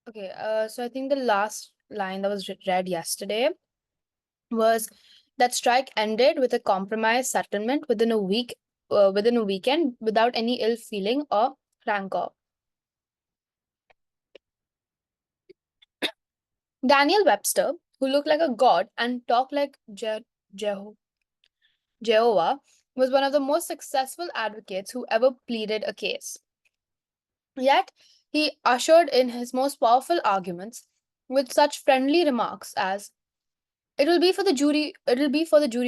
Okay, so I think the last line that was read yesterday was that strike ended with a compromise settlement within a weekend, without any ill feeling or rancor. Daniel Webster, who looked like a god and talked like Jeho- Jehovah, was one of the most successful advocates who ever pleaded a case. Yet, he ushered in his most powerful arguments with such friendly remarks as, it will be for the jury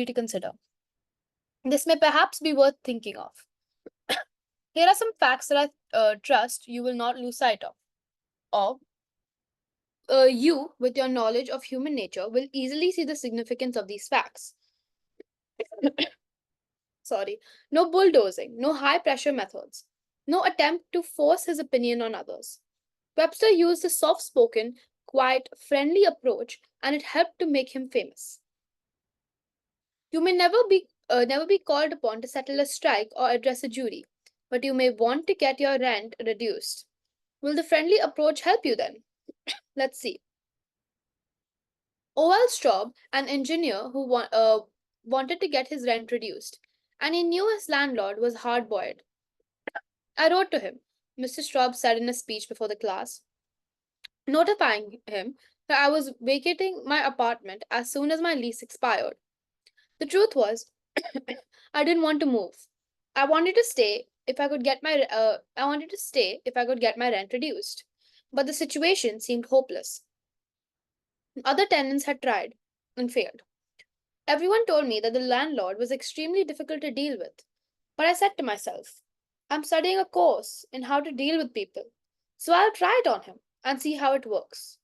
to consider. This may perhaps be worth thinking of. Here are some facts that I trust you will not lose sight of. Or you, with your knowledge of human nature, will easily see the significance of these facts. Sorry. No bulldozing, no high pressure methods, no attempt to force his opinion on others. Webster used a soft spoken, quiet, friendly approach, and it helped to make him famous. You may never be called upon to settle a strike or address a jury, but you may want to get your rent reduced. Will the friendly approach help you then? Let's see. Owell Straub, an engineer who wanted to get his rent reduced, and he knew his landlord was hard boiled. I wrote to him, Mr. Straub said in a speech before the class, notifying him that I was vacating my apartment as soon as my lease expired. The truth was, I didn't want to move. I wanted to stay if I could get my rent reduced. But the situation seemed hopeless. Other tenants had tried and failed. Everyone told me that the landlord was extremely difficult to deal with. But I said to myself, I'm studying a course in how to deal with people. So I'll try it on him and see how it works.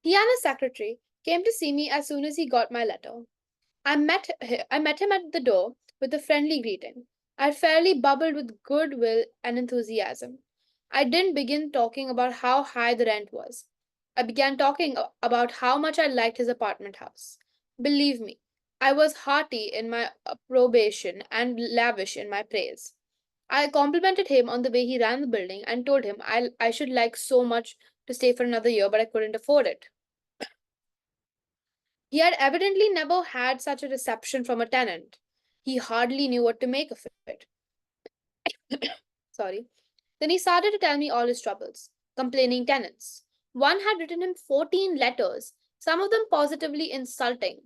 He and his secretary came to see me as soon as he got my letter. I met him at the door with a friendly greeting. I fairly bubbled with goodwill and enthusiasm. I didn't begin talking about how high the rent was. I began talking about how much I liked his apartment house. Believe me, I was hearty in my approbation and lavish in my praise. I complimented him on the way he ran the building and told him I should like so much to stay for another year, but I couldn't afford it. He had evidently never had such a reception from a tenant. He hardly knew what to make of it. Sorry. Then he started to tell me all his troubles, complaining tenants. One had written him 14 letters, some of them positively insulting.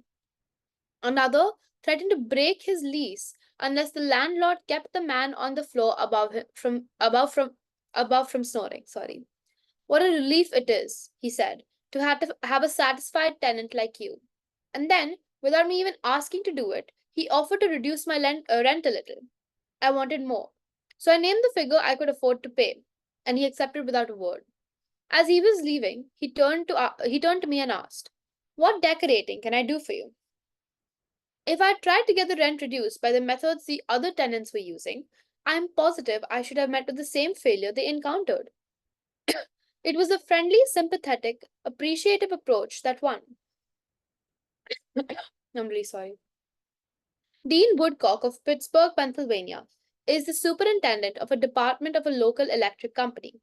Another threatened to break his lease unless the landlord kept the man on the floor above from snoring. Sorry. What a relief it is, he said, to have a satisfied tenant like you. And then, without me even asking to do it, he offered to reduce my rent a little. I wanted more. So I named the figure I could afford to pay, and he accepted without a word. As he was leaving, he turned to me and asked, "What decorating can I do for you?" If I tried to get the rent reduced by the methods the other tenants were using, I am positive I should have met with the same failure they encountered. It was a friendly, sympathetic, appreciative approach that won. I'm really sorry. Dean Woodcock of Pittsburgh, Pennsylvania, is the superintendent of a department of a local electric company.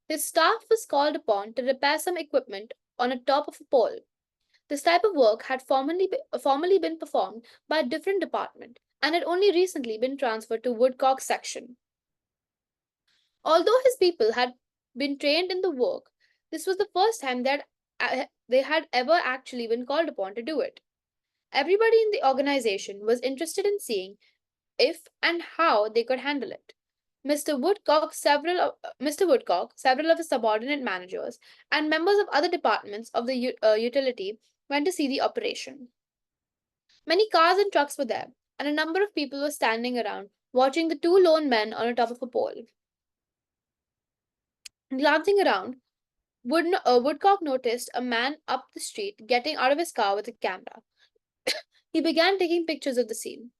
His staff was called upon to repair some equipment on a top of a pole. This type of work had formerly been performed by a different department and had only recently been transferred to Woodcock's section. Although his people had been trained in the work, this was the first time that they had ever actually been called upon to do it. Everybody in the organization was interested in seeing if and how they could handle it. Mr. Woodcock, several of his subordinate managers, and members of other departments of the utility went to see the operation. Many cars and trucks were there, and a number of people were standing around watching the two lone men on the top of a pole. Glancing around, Woodcock noticed a man up the street getting out of his car with a camera. He began taking pictures of the scene.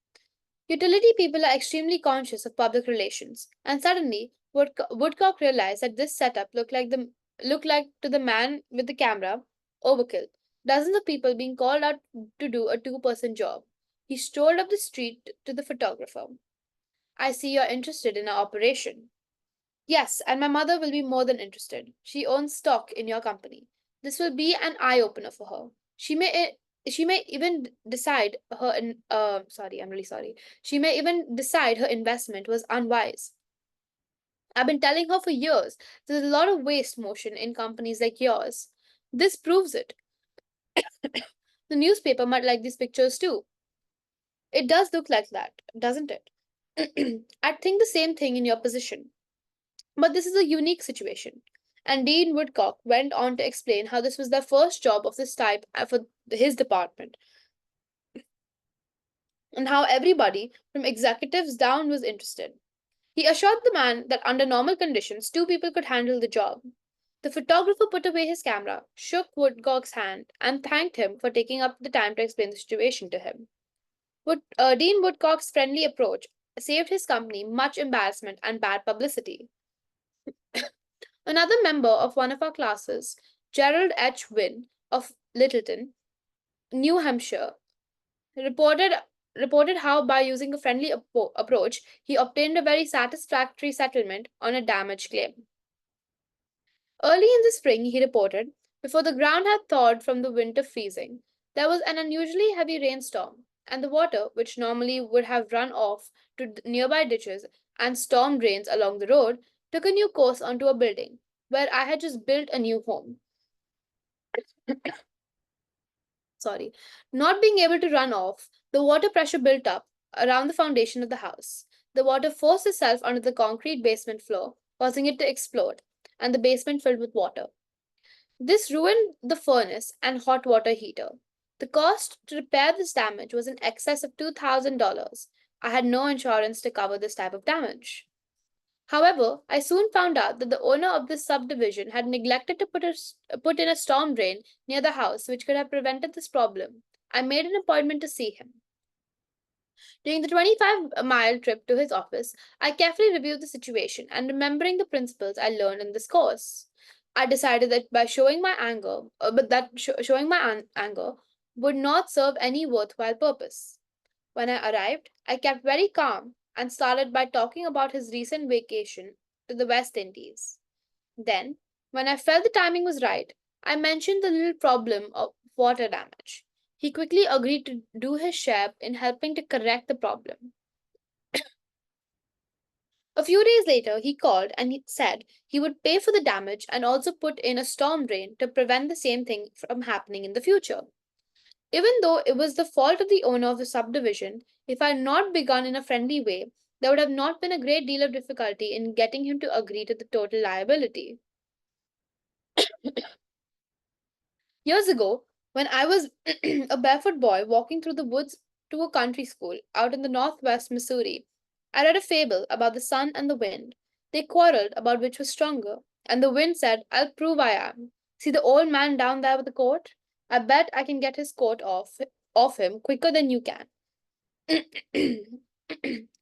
Utility people are extremely conscious of public relations, and suddenly Woodcock realized that this setup looked like to the man with the camera overkill. Dozens of people being called out to do a two-person job. He strolled up the street to the photographer. I see you're interested in our operation. Yes, and my mother will be more than interested. She owns stock in your company. This will be an eye opener for her. She may even decide sorry, I'm really sorry. She may even decide her investment was unwise. I've been telling her for years there's a lot of waste motion in companies like yours. This proves it. The newspaper might like these pictures too. It does look like that, doesn't it? I'd think the same thing in your position. But this is a unique situation. And Dean Woodcock went on to explain how this was the first job of this type for his department, and how everybody, from executives down, was interested. He assured the man that under normal conditions, two people could handle the job. The photographer put away his camera, shook Woodcock's hand, and thanked him for taking up the time to explain the situation to him. Dean Woodcock's friendly approach saved his company much embarrassment and bad publicity. Another member of one of our classes, Gerald H. Wynne of Littleton, New Hampshire, reported reported how by using a friendly approach he obtained a very satisfactory settlement on a damage claim. Early in the spring, he reported, before the ground had thawed from the winter freezing, there was an unusually heavy rainstorm, and the water, which normally would have run off to nearby ditches and storm drains along the road, took a new course onto a building where I had just built a new home. Sorry. Not being able to run off, the water pressure built up around the foundation of the house. The water forced itself onto the concrete basement floor, causing it to explode, and the basement filled with water. This ruined the furnace and hot water heater. The cost to repair this damage was in excess of $2,000. I had no insurance to cover this type of damage. However, I soon found out that the owner of this subdivision had neglected to put in a storm drain near the house, which could have prevented this problem. I made an appointment to see him. During the 25-mile trip to his office, I carefully reviewed the situation and remembering the principles I learned in this course. I decided that by showing my anger, but that showing my anger would not serve any worthwhile purpose. When I arrived, I kept very calm and started by talking about his recent vacation to the West Indies. Then, when I felt the timing was right, I mentioned the little problem of water damage. He quickly agreed to do his share in helping to correct the problem. A few days later, he called and he said he would pay for the damage and also put in a storm drain to prevent the same thing from happening in the future. Even though it was the fault of the owner of the subdivision, if I had not begun in a friendly way, there would have not been a great deal of difficulty in getting him to agree to the total liability. Years ago, when I was a barefoot boy walking through the woods to a country school out in the northwest Missouri, I read a fable about the sun and the wind. They quarreled about which was stronger, and the wind said, I'll prove I am. See the old man down there with the coat? I bet I can get his coat off him quicker than you can.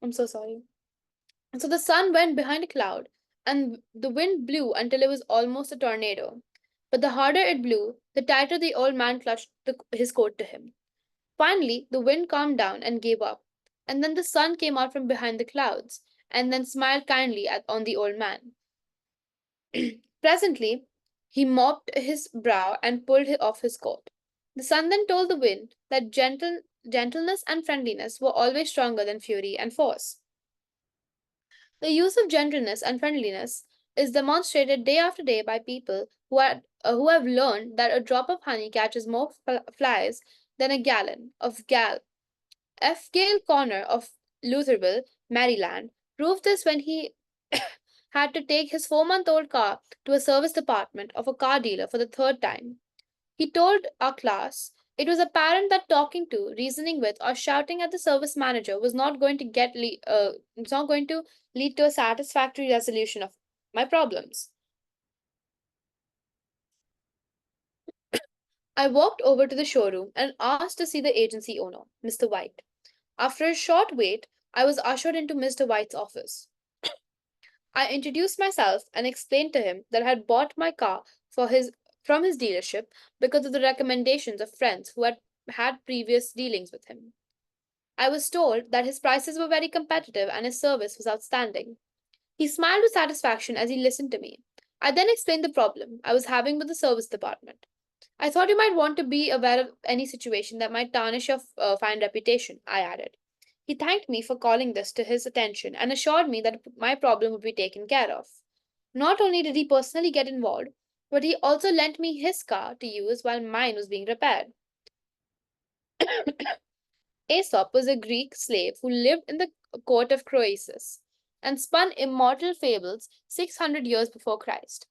I'm so sorry. So the sun went behind a cloud, and the wind blew until it was almost a tornado. But the harder it blew, the tighter the old man clutched his coat to him. Finally, the wind calmed down and gave up, and then the sun came out from behind the clouds, and then smiled kindly on the old man. Presently, he mopped his brow and pulled off his coat. The sun then told the wind that gentleness and friendliness were always stronger than fury and force. The use of gentleness and friendliness is demonstrated day after day by people who have learned that a drop of honey catches more flies than a gallon of gal. F. Gale Connor of Lutherville, Maryland, proved this when he had to take his 4-month-old car to a service department of a car dealer for the third time. He told our class it was apparent that talking to, reasoning with, or shouting at the service manager was not going to lead to a satisfactory resolution of my problems. I walked over to the showroom and asked to see the agency owner, Mr. White. After a short wait, I was ushered into Mr. White's office. I introduced myself and explained to him that I had bought my car from his dealership because of the recommendations of friends who had had previous dealings with him. I was told that his prices were very competitive and his service was outstanding. He smiled with satisfaction as he listened to me. I then explained the problem I was having with the service department. I thought you might want to be aware of any situation that might tarnish your fine reputation, I added. He thanked me for calling this to his attention and assured me that my problem would be taken care of. Not only did he personally get involved, but he also lent me his car to use while mine was being repaired. Aesop was a Greek slave who lived in the court of Croesus and spun immortal fables 600 years before Christ.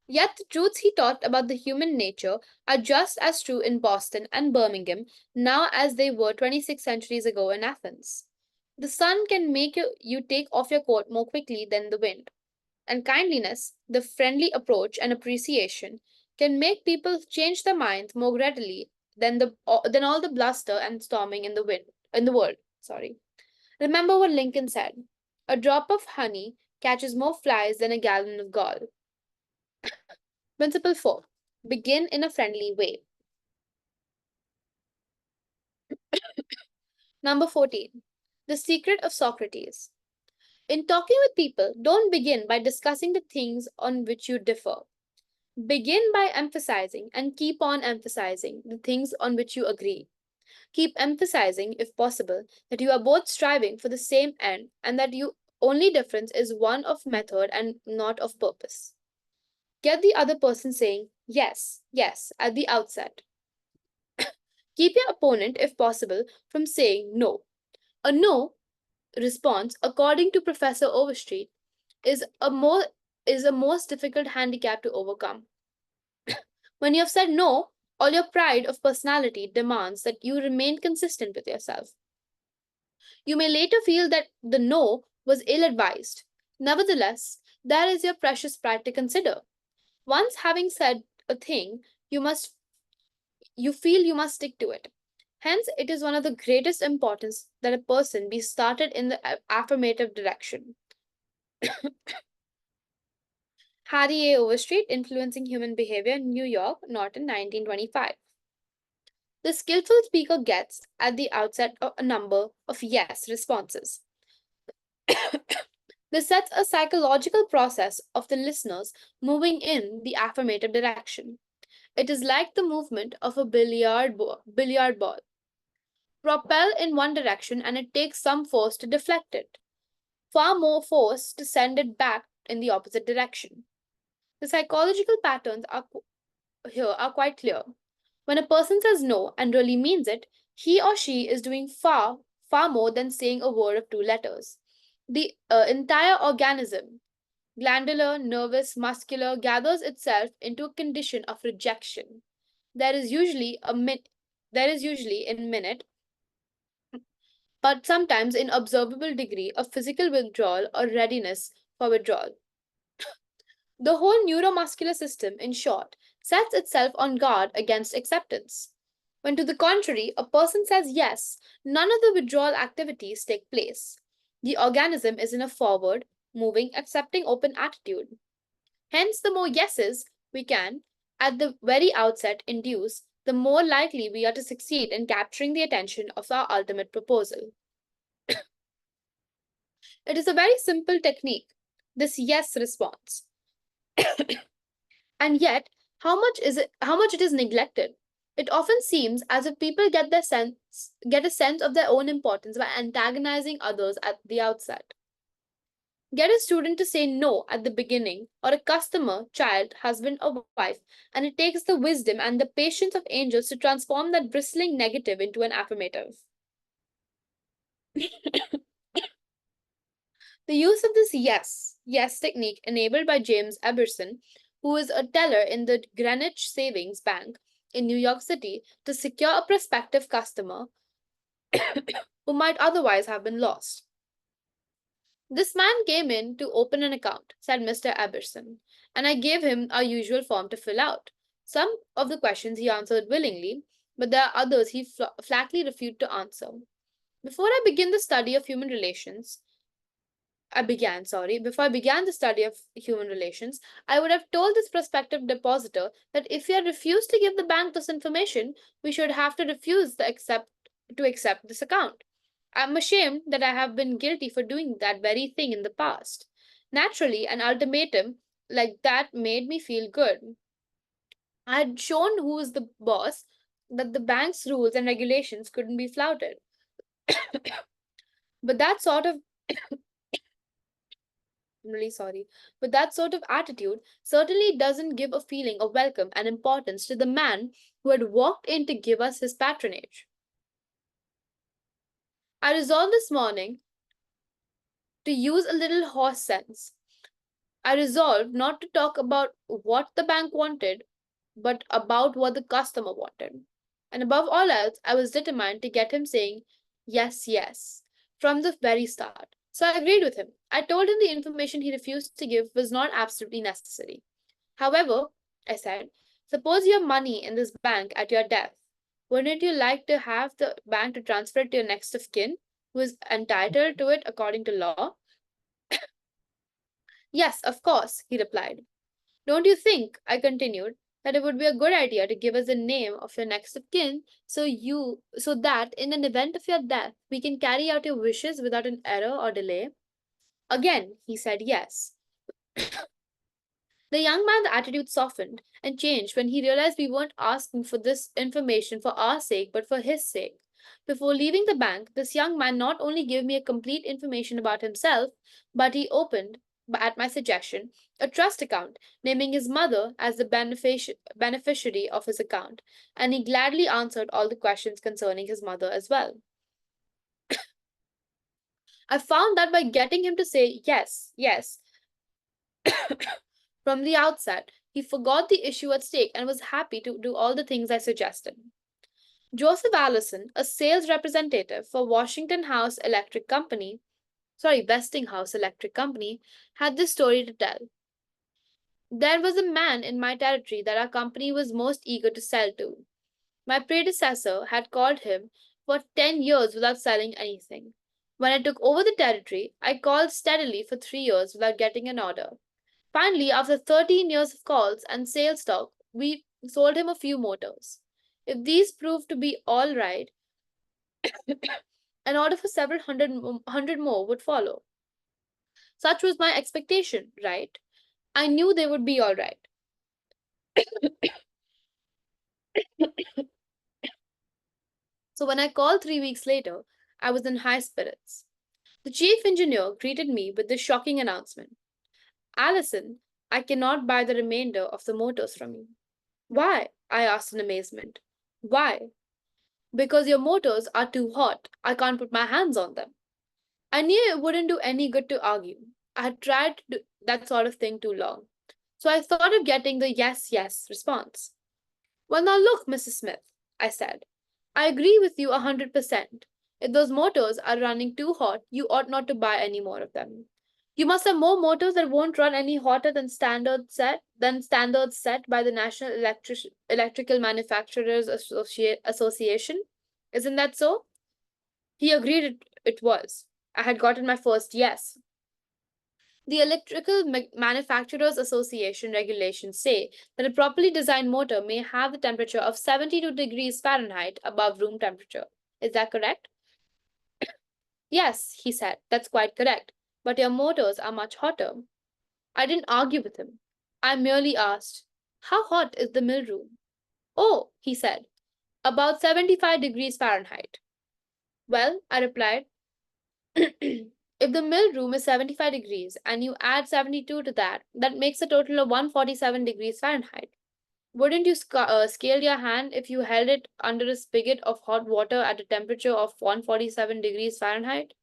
Yet the truths he taught about the human nature are just as true in Boston and Birmingham now as they were 26 centuries ago in Athens. The sun can make you take off your coat more quickly than the wind, and kindliness, the friendly approach and appreciation, can make people change their minds more readily than all the bluster and storming in the world. Sorry. Remember what Lincoln said: "A drop of honey catches more flies than a gallon of gall." Principle 4. Begin in a friendly way. Number 14. The secret of Socrates. In talking with people, don't begin by discussing the things on which you differ. Begin by emphasizing and keep on emphasizing the things on which you agree. Keep emphasizing, if possible, that you are both striving for the same end and that your only difference is one of method and not of purpose. Get the other person saying yes, yes at the outset. Keep your opponent, if possible, from saying no. A no response, according to Professor Overstreet, is a more is a most difficult handicap to overcome. When you have said no, all your pride of personality demands that you remain consistent with yourself. You may later feel that the no was ill advised. Nevertheless, there is your precious pride to consider. Once having said a thing, you feel you must stick to it. Hence, it is one of the greatest importance that a person be started in the affirmative direction. Harry A. Overstreet, Influencing Human Behavior, New York, Norton, 1925. The skillful speaker gets, at the outset, a number of yes responses. This sets a psychological process of the listeners moving in the affirmative direction. It is like the movement of a billiard ball. Propel in one direction and it takes some force to deflect it, far more force to send it back in the opposite direction. The psychological patterns here are quite clear. When a person says no and really means it, he or she is doing far more than saying a word of two letters. The entire organism, glandular, nervous, muscular, gathers itself into a condition of rejection. There is usually a min- there is usually in minute, but sometimes in observable degree of physical withdrawal or readiness for withdrawal. The whole neuromuscular system, in short, sets itself on guard against acceptance. When, to the contrary, a person says yes, none of the withdrawal activities take place. The organism is in a forward, moving, accepting, open attitude. Hence, the more yeses we can, at the very outset, induce, the more likely we are to succeed in capturing the attention of our ultimate proposal. It is a very simple technique, this yes response. And yet, how much it is neglected. It often seems as if people get a sense of their own importance by antagonizing others at the outset. Get a student to say no at the beginning, or a customer, child, husband, or wife, and it takes the wisdom and the patience of angels to transform that bristling negative into an affirmative. The use of this yes technique enabled by James Eberson, who is a teller in the Greenwich Savings Bank in New York City, to secure a prospective customer who might otherwise have been lost. This man came in to open an account, said Mr. Eberson, and I gave him our usual form to fill out. Some of the questions he answered willingly, but there are others he flatly refused to answer. Before I begin the study of human relations, before I began the study of human relations, I would have told this prospective depositor that if he had refused to give the bank this information, we should have to refuse to accept this account. I'm ashamed that I have been guilty for doing that very thing in the past. Naturally, an ultimatum like that made me feel good. I had shown who was the boss that the bank's rules and regulations couldn't be flouted. But that sort of I'm really sorry. But that sort of attitude certainly doesn't give a feeling of welcome and importance to the man who had walked in to give us his patronage. I resolved this morning to use a little horse sense. I resolved not to talk about what the bank wanted, but about what the customer wanted. And above all else, I was determined to get him saying yes, yes from the very start. So I agreed with him. I told him the information he refused to give was not absolutely necessary. However, I said, suppose you have money in this bank at your death. Wouldn't you like to have the bank to transfer it to your next of kin, who is entitled to it according to law? Yes, of course, he replied. Don't you think, I continued, that it would be a good idea to give us the name of your next of kin so that in an event of your death we can carry out your wishes without an error or delay? Again, he said yes. The young man's attitude softened and changed when he realized we weren't asking for this information for our sake, but for his sake. Before leaving the bank, this young man not only gave me a complete information about himself, but he opened, at my suggestion, a trust account, naming his mother as the beneficiary of his account, and he gladly answered all the questions concerning his mother as well. I found that by getting him to say yes, yes, from the outset, he forgot the issue at stake and was happy to do all the things I suggested. Joseph Allison, a sales representative for Westinghouse Electric Company, had this story to tell. There was a man in my territory that our company was most eager to sell to. My predecessor had called him for 10 years without selling anything. When I took over the territory, I called steadily for 3 years without getting an order. Finally, after 13 years of calls and sales talk, we sold him a few motors. If these proved to be all right, an order for several hundred more would follow. Such was my expectation, right? I knew they would be all right. So when I called 3 weeks later, I was in high spirits. The chief engineer greeted me with this shocking announcement. Allison, I cannot buy the remainder of the motors from you. Why? I asked in amazement. Why? Because your motors are too hot. I can't put my hands on them. I knew it wouldn't do any good to argue. I had tried to do that sort of thing too long. So I thought of getting the yes, yes response. Well, now look, Mrs. Smith, I said. I agree with you 100%. If those motors are running too hot, you ought not to buy any more of them. You must have more motors that won't run any hotter than standards set by the National Electrical Manufacturers Association. Isn't that so? He agreed it was. I had gotten my first yes. The Electrical Manufacturers Association regulations say that a properly designed motor may have the temperature of 72 degrees Fahrenheit above room temperature. Is that correct? Yes, he said, that's quite correct. But your motors are much hotter. I didn't argue with him. I merely asked, how hot is the mill room? Oh, he said, about 75 degrees Fahrenheit. Well, I replied, if the mill room is 75 degrees and you add 72 to that, that makes a total of 147 degrees Fahrenheit. Wouldn't you scale your hand if you held it under a spigot of hot water at a temperature of 147 degrees Fahrenheit?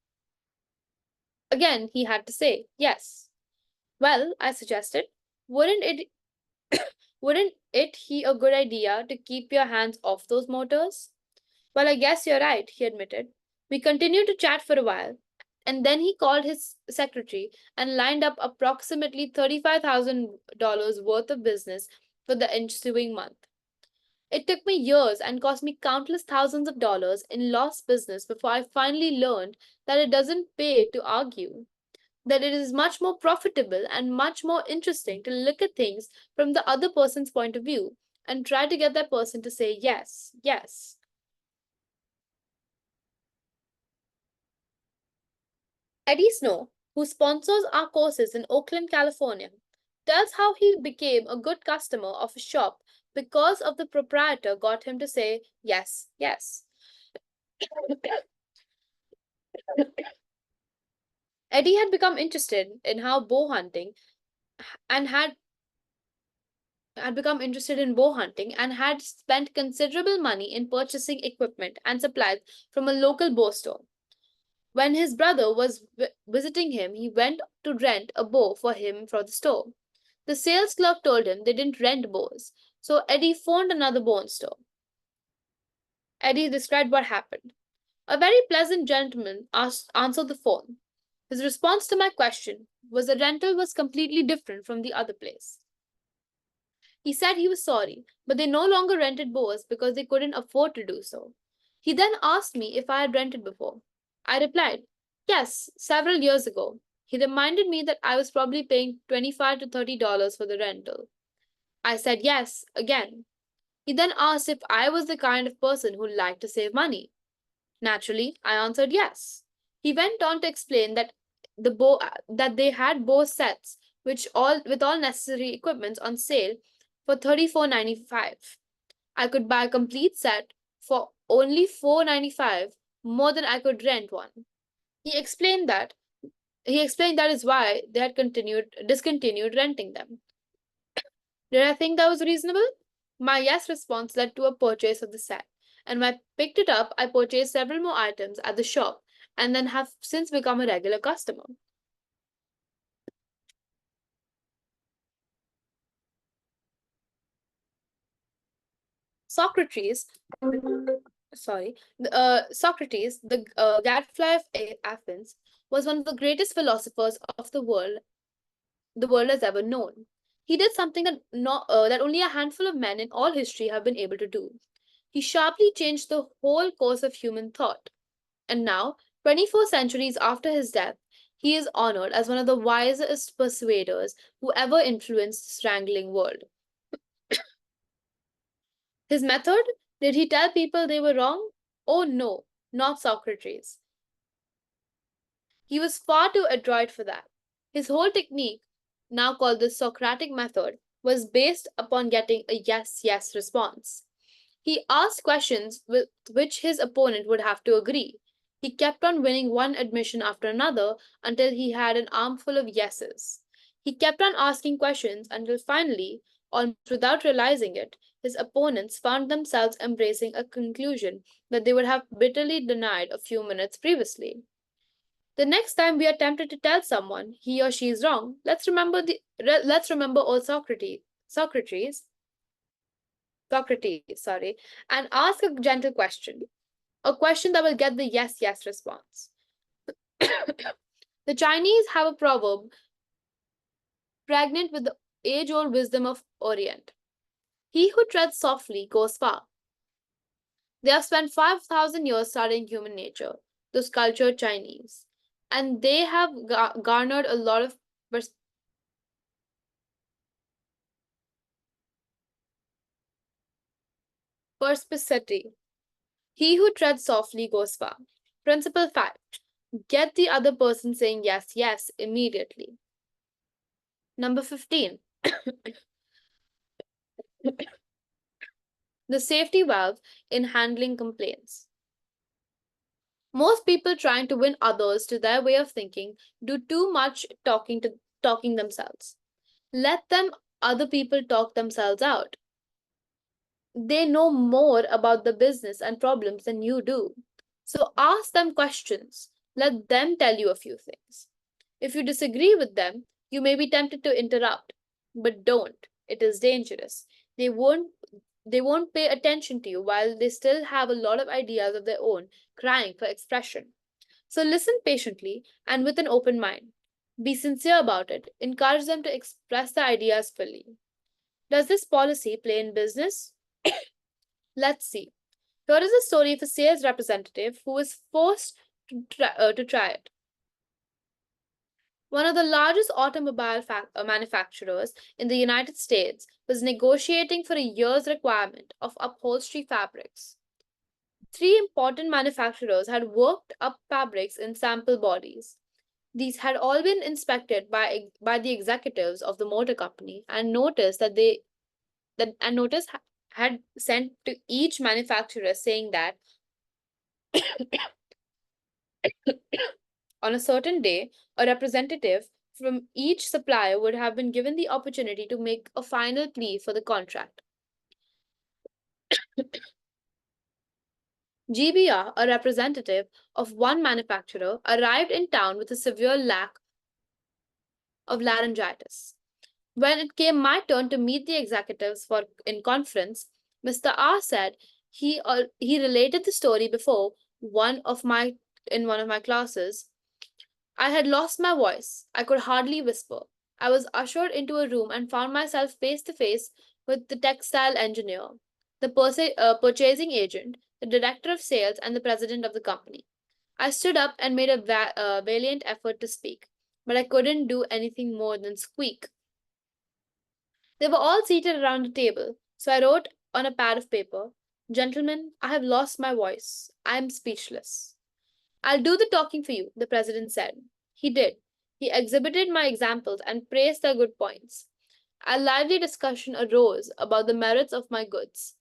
Again, he had to say yes. Well, I suggested, wouldn't it wouldn't it be a good idea to keep your hands off those motors? Well, I guess you're right, he admitted. We continued to chat for a while, and then he called his secretary and lined up approximately $35,000 worth of business for the ensuing month. It took me years and cost me countless thousands of dollars in lost business before I finally learned that it doesn't pay to argue, that it is much more profitable and much more interesting to look at things from the other person's point of view and try to get that person to say yes, yes. Eddie Snow, who sponsors our courses in Oakland, California, tells how he became a good customer of a shop because of the proprietor got him to say yes, yes. Eddie had become interested in how bow hunting and had become interested in bow hunting and had spent considerable money in purchasing equipment and supplies from a local bow store. When his brother was visiting him, he went to rent a bow for him from the store. The sales clerk told him they didn't rent bows, so Eddie phoned another bow store. Eddie described what happened. A very pleasant gentleman answered the phone. His response to my question was the rental was completely different from the other place. He said he was sorry, but they no longer rented boas because they couldn't afford to do so. He then asked me if I had rented before. I replied, yes, several years ago. He reminded me that I was probably paying $25 to $30 for the rental. I said yes again. He then asked if I was the kind of person who liked to save money. Naturally, I answered yes. He went on to explain that they had bow sets which all with all necessary equipment on sale for $34.95. I could buy a complete set for only $4.95 more than I could rent one. He explained that he explained that is why they had continued discontinued renting them. Did I think that was reasonable? My yes response led to a purchase of the set, and when I picked it up, I purchased several more items at the shop and then have since become a regular customer. Socrates, Socrates, the gadfly of Athens, was one of the greatest philosophers of the world has ever known. He did something that only a handful of men in all history have been able to do. He sharply changed the whole course of human thought. And now, 24 centuries after his death, he is honored as one of the wisest persuaders who ever influenced the strangling world. His method? Did he tell people they were wrong? Oh no, not Socrates. He was far too adroit for that. His whole technique, now called the Socratic method, was based upon getting a yes, yes response. He asked questions with which his opponent would have to agree. He kept on winning one admission after another until he had an armful of yeses. He kept on asking questions until finally, almost without realizing it, his opponents found themselves embracing a conclusion that they would have bitterly denied a few minutes previously. The next time we are tempted to tell someone he or she is wrong, let's remember old Socrates, sorry, and ask a gentle question, a question that will get the yes, yes response. The Chinese have a proverb pregnant with the age old wisdom of Orient. He who treads softly goes far. They have spent 5,000 years studying human nature, those cultured Chinese, and they have garnered a lot of perspicacity. He who treads softly goes far. Principle 5. Get the other person saying yes, yes immediately. Number 15. The safety valve in handling complaints. Most people trying to win others to their way of thinking do too much talking themselves. Let them other people talk themselves out. They know more about the business and problems than you do. So ask them questions. Let them tell you a few things. If you disagree with them, you may be tempted to interrupt, but don't. It is dangerous. They won't they won't pay attention to you while they still have a lot of ideas of their own crying for expression. So listen patiently and with an open mind. Be sincere about it. Encourage them to express their ideas fully. Does this policy play in business? Let's see. Here is a story of a sales representative who was forced to try it. One of the largest automobile manufacturers in the United States was negotiating for a year's requirement of upholstery fabrics. Three important manufacturers had worked up fabrics in sample bodies. These had all been inspected by the executives of the motor company and noticed that they that and notice had sent to each manufacturer saying that on a certain day, a representative from each supplier would have been given the opportunity to make a final plea for the contract. GBR, a representative of one manufacturer, arrived in town with a severe lack of laryngitis. When it came my turn to meet the executives for in conference, Mr. R said he related the story before one of my in one of my classes. I had lost my voice. I could hardly whisper. I was ushered into a room and found myself face to face with the textile engineer, the purchasing agent, the director of sales, and the president of the company. I stood up and made a valiant effort to speak, but I couldn't do anything more than squeak. They were all seated around a table, so I wrote on a pad of paper, "Gentlemen, I have lost my voice. I am speechless." "I'll do the talking for you," the president said. He did. He exhibited my examples and praised their good points. A lively discussion arose about the merits of my goods,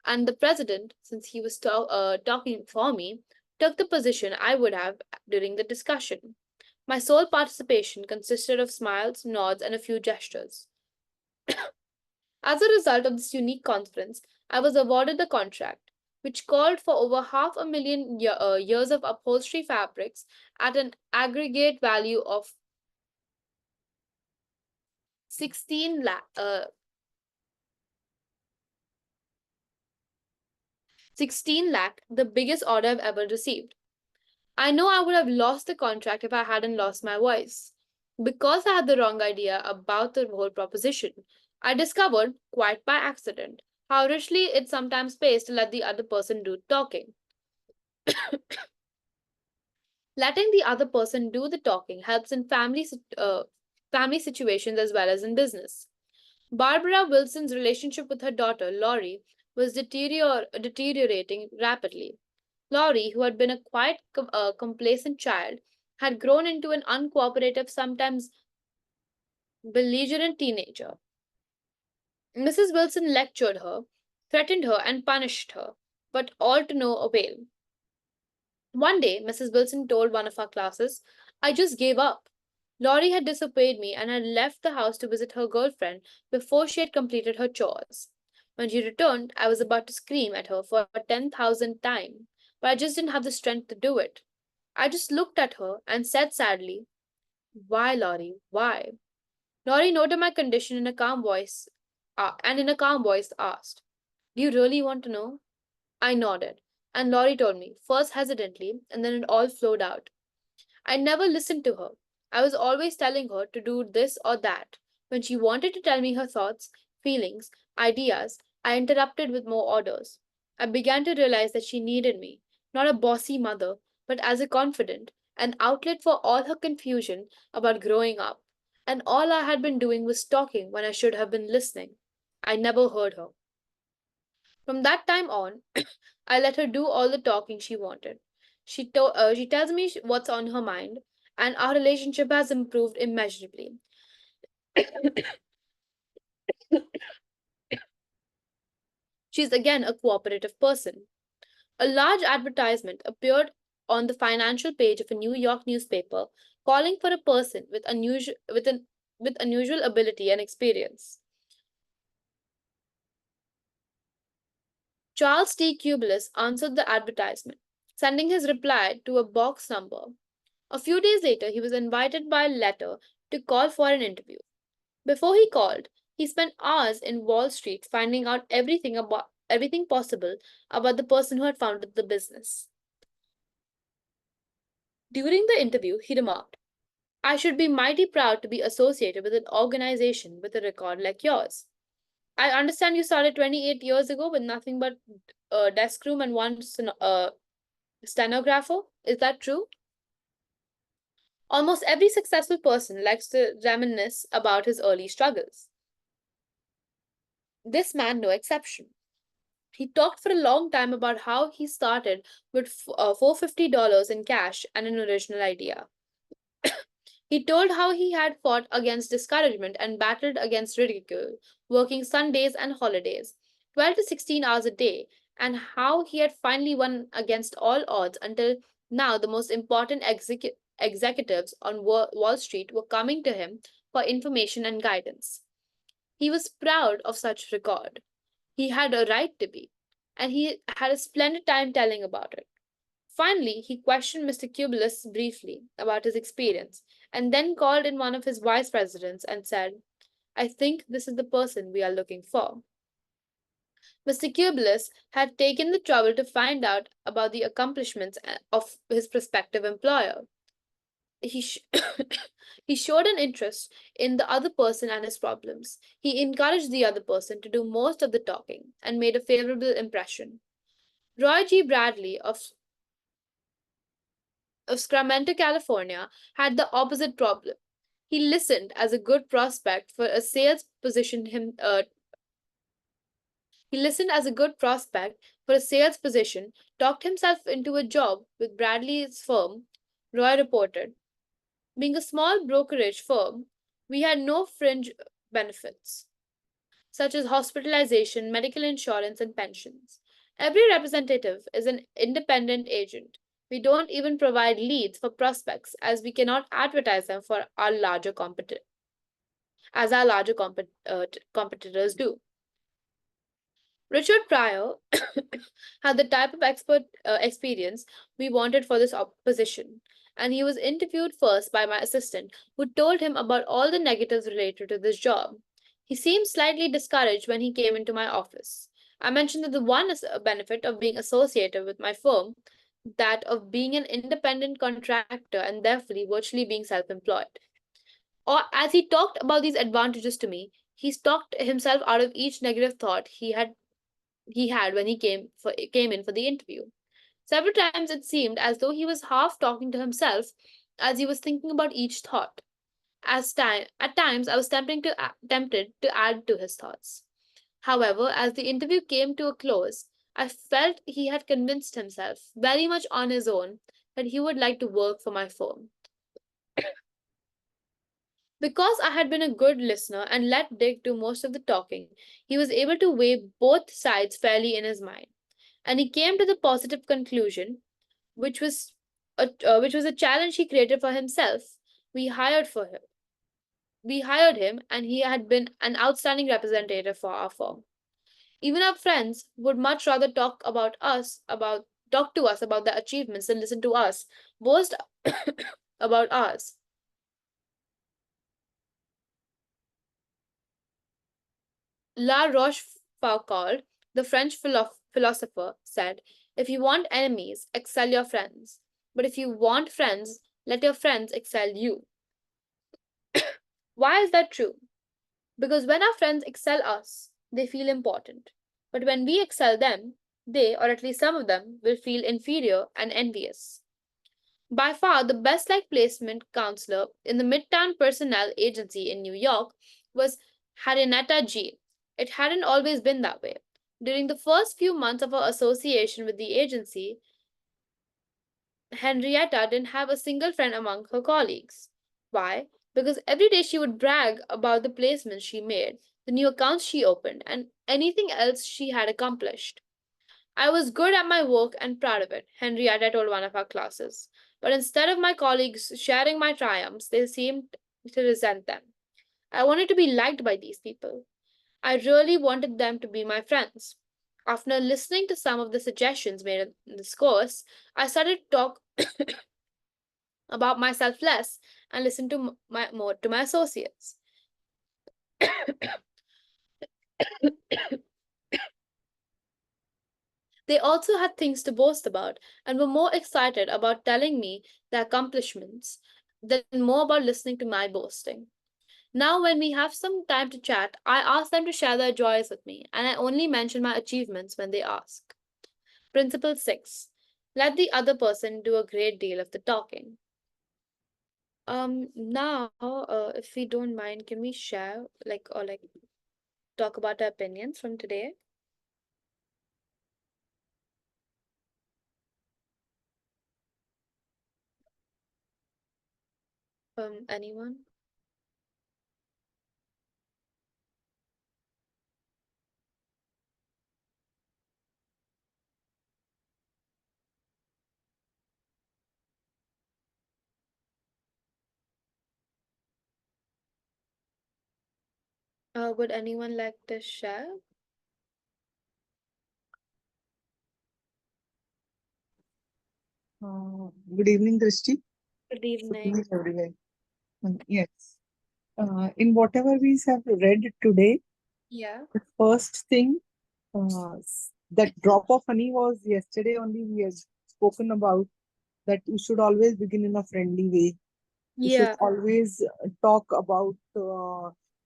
and the president, since he was talking for me, took the position I would have during the discussion. My sole participation consisted of smiles, nods, and a few gestures. As a result of this unique conference, I was awarded the contract, which called for over half a million years of upholstery fabrics at an aggregate value of 16 lakh, 16 lakh, the biggest order I've ever received. I know I would have lost the contract if I hadn't lost my voice. Because I had the wrong idea about the whole proposition, I discovered, quite by accident, how richly it sometimes pays to let the other person do talking. Letting the other person do the talking helps in family situations as well as in business. Barbara Wilson's relationship with her daughter, Laurie, was deteriorating rapidly. Laurie, who had been a quiet, complacent child, had grown into an uncooperative, sometimes belligerent teenager. Mrs. Wilson lectured her, threatened her, and punished her, but all to no avail. One day, Mrs. Wilson told one of our classes, "I just gave up." Laurie had disobeyed me and had left the house to visit her girlfriend before she had completed her chores. When she returned, I was about to scream at her for a 10,000th time, but I just didn't have the strength to do it. I just looked at her and said sadly, "Why, Laurie, why?" Laurie noted my condition in a calm voice and in a calm voice asked, "Do you really want to know?" I nodded, and Laurie told me, first hesitantly, and then it all flowed out. I never listened to her. I was always telling her to do this or that. When she wanted to tell me her thoughts, feelings, ideas, I interrupted with more orders. I began to realize that she needed me, not a bossy mother, but as a confidant, an outlet for all her confusion about growing up. And all I had been doing was talking when I should have been listening. I never heard her. From that time on, I let her do all the talking she wanted. She tells me what's on her mind, and our relationship has improved immeasurably. She's again a cooperative person. A large advertisement appeared on the financial page of a New York newspaper calling for a person with unusual ability and experience. Charles T. Cubilis answered the advertisement, sending his reply to a box number. A few days later, he was invited by letter to call for an interview. Before he called, he spent hours in Wall Street finding out everything possible about the person who had founded the business. During the interview, he remarked, "I should be mighty proud to be associated with an organization with a record like yours. I understand you started 28 years ago with nothing but a desk room and one stenographer. Is that true?" Almost every successful person likes to reminisce about his early struggles. This man, no exception. He talked for a long time about how he started with $450 in cash and an original idea. He told how he had fought against discouragement and battled against ridicule, working Sundays and holidays, 12 to 16 hours a day, and how he had finally won against all odds until now the most important executives on Wall Street were coming to him for information and guidance. He was proud of such record. He had a right to be, and he had a splendid time telling about it. Finally, he questioned Mr. Cubulus briefly about his experience, and then called in one of his vice presidents and said, I think this is the person we are looking for. Mr. Cubulus had taken the trouble to find out about the accomplishments of his prospective employer. He, sh- he showed an interest in the other person and his problems. He encouraged the other person to do most of the talking and made a favorable impression. Roy G. Bradley of Sacramento, California, had the opposite problem. He listened as a good prospect for a sales position he listened as a good prospect for a sales position, talked himself into a job with Bradley's firm, Roy reported. Being a small brokerage firm, we had no fringe benefits, such as hospitalization, medical insurance, and pensions. Every representative is an independent agent. We don't even provide leads for prospects as we cannot advertise them for our larger as our larger competitors do. Richard Pryor had the type of expert experience we wanted for this position, and he was interviewed first by my assistant, who told him about all the negatives related to this job. He seemed slightly discouraged when he came into my office. I mentioned that the one benefit of being associated with my firm, that of being an independent contractor and therefore virtually being self employed. Or as he talked about these advantages to me, he talked himself out of each negative thought he had when he came in for the interview. Several times it seemed as though he was half talking to himself as he was thinking about each thought. At times I was tempted to add to his thoughts. However, as the interview came to a close, I felt he had convinced himself, very much on his own, that he would like to work for my firm. Because I had been a good listener and let Dick do most of the talking, he was able to weigh both sides fairly in his mind, and he came to the positive conclusion, which was a challenge he created for himself. We hired for him. We hired him, and he had been an outstanding representative for our firm. Even our friends would much rather talk to us about their achievements than listen to us boast about ours. La Rochefoucauld, the French philosopher, said, if you want enemies, excel your friends. But if you want friends, let your friends excel you. Why is that true? Because when our friends excel us, they feel important. But when we excel them, they, or at least some of them, will feel inferior and envious. By far, the best liked placement counselor in the Midtown Personnel Agency in New York was Harinata G. It hadn't always been that way. During the first few months of her association with the agency, Henrietta didn't have a single friend among her colleagues. Why? Because every day she would brag about the placements she made, the new accounts she opened, and anything else she had accomplished. I was good at my work and proud of it, Henrietta told one of our classes. But instead of my colleagues sharing my triumphs, they seemed to resent them. I wanted to be liked by these people. I really wanted them to be my friends. After listening to some of the suggestions made in this course, I started to talk about myself less and listen to more to my associates. They also had things to boast about and were more excited about telling me their accomplishments than more about listening to my boasting. Now, when we have some time to chat, I ask them to share their joys with me, and I only mention my achievements when they ask. Principle 6. Let the other person do a great deal of the talking. Now, if we don't mind, can we share, talk about our opinions from today? Anyone? Would anyone like to share? Good evening, Drishti. Good Good evening. evening, everyone. Yes. In whatever we have read today, Yeah. the first thing, that drop of honey was yesterday only we had spoken about that you should always begin in a friendly way. You should Yeah. always talk about,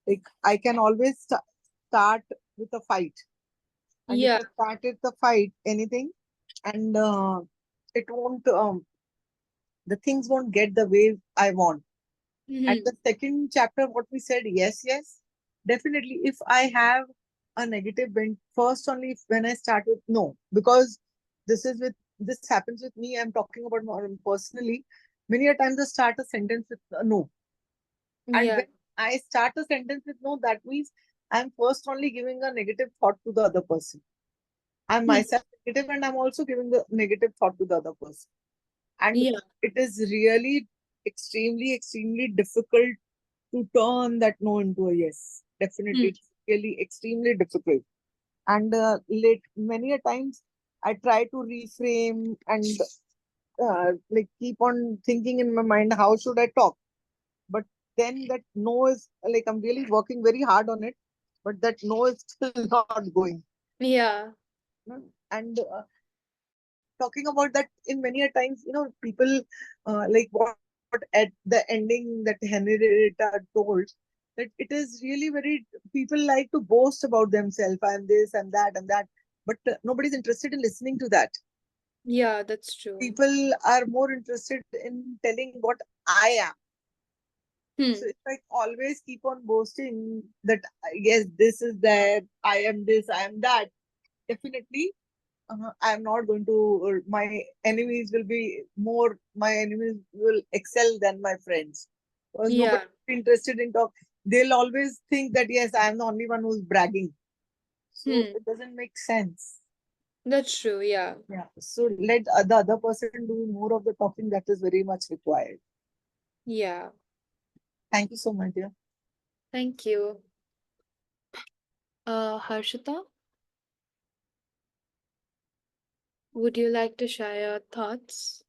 like, I can always start with a fight. And if Yeah. I started the fight, anything, and it won't, the things won't get the way I want. And Mm-hmm. the second chapter, what we said, yes, yes, definitely. If I have a negative bent, first only when I start with no, because this happens with me. I'm talking about more personally. Many a times I start a sentence with a no, and Yeah. when I start a sentence with no, that means I'm first only giving a negative thought to the other person. I'm Hmm. myself negative, and I'm also giving the negative thought to the other person. And Yeah. it is really extremely, extremely difficult to turn that no into a yes. Hmm. Definitely, it's really extremely difficult. And many a times I try to reframe and like keep on thinking in my mind, how should I talk? But then that no is like I'm really working very hard on it, but that no is still not going. Yeah. And talking about that, in many a times, people like what at the ending that Henrietta told, that it is really very, people like to boast about themselves. I'm this, I'm that, and that, but nobody's interested in listening to that. Yeah, that's true. People are more interested in telling what I am. So Hmm. if I always keep on boasting that yes, this is that, I am this, I am that, definitely I'm not going to, my enemies will be more, my enemies will excel than my friends. Because nobody Yeah, is interested in talk. They'll always think that, yes, I'm the only one who's bragging. So hmm. it doesn't make sense. That's true. Yeah. Yeah. So let the other person do more of the talking, that is very much required. Yeah. Thank you so much, dear. Thank you. Harshita, would you like to share your thoughts?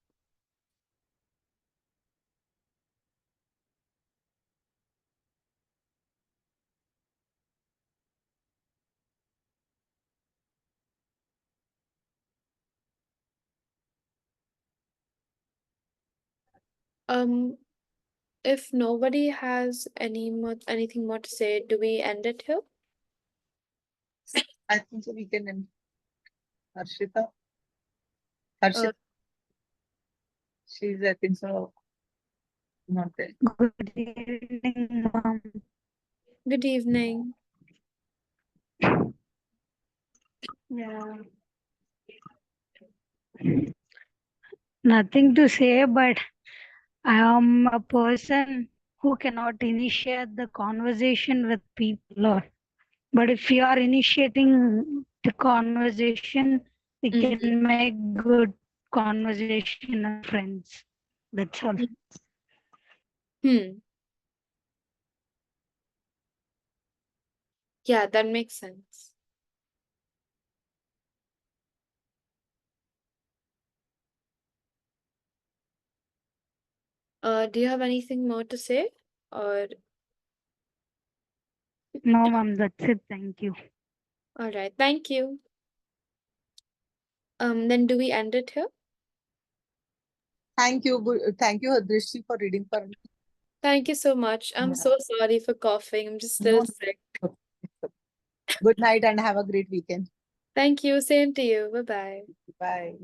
Um, if nobody has anything more to say, do we end it here? I think so we can end. Harshita. Uh, Harshita, she's, I think so, not there. Good evening, ma'am. good evening. Yeah. Nothing to say, but I am a person who cannot initiate the conversation with people. But if you are initiating the conversation, we Mm-hmm. can make good conversation of friends. That's all. Hmm. Yeah, that makes sense. Do you have anything more to say? Or No, ma'am, that's it. Thank you. all right, thank you. Then do we end it here? Thank you. Thank you, Drishti, for reading for me. Thank you so much. I'm Yeah. so sorry for coughing. I'm just a No, little no, sick. no. Good night and have a great weekend. Thank you. Same to you. Bye bye. Bye.